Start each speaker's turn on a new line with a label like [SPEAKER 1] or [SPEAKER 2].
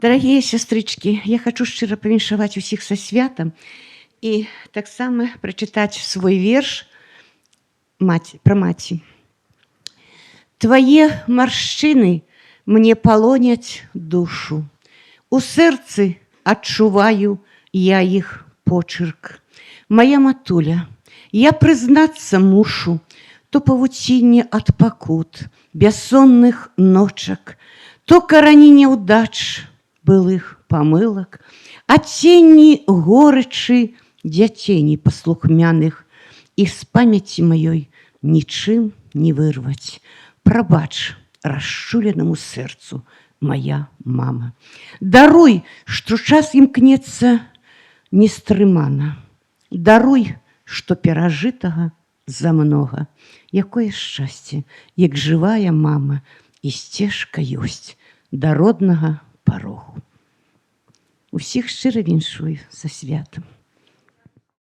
[SPEAKER 1] Дарагія сястрычкі, я хачу шчыра павіншаваць усіх са святам і таксама прачытаць свой верш пра маці. Твае маршчыны мне палоняць душу. У сэрцы адчуваю я іх почырк. Мая матуля, я прызнацца мушу, то павуцінне ад пакут, бяссонных ночак, то карані няўдач, былых памылак, адценні горычы дзяцей непаслухмяных, і з памяці маёй нічым не вырваць. Прабач расчуленаму сэрцу, моя мама. Даруй, што час імкнецца нестрымана. Даруй, што перажытага замнога. Якое шчасце, як жывая мама, і сцежка ёсць да роднага парогу. Усіх шчыра віншую са святам.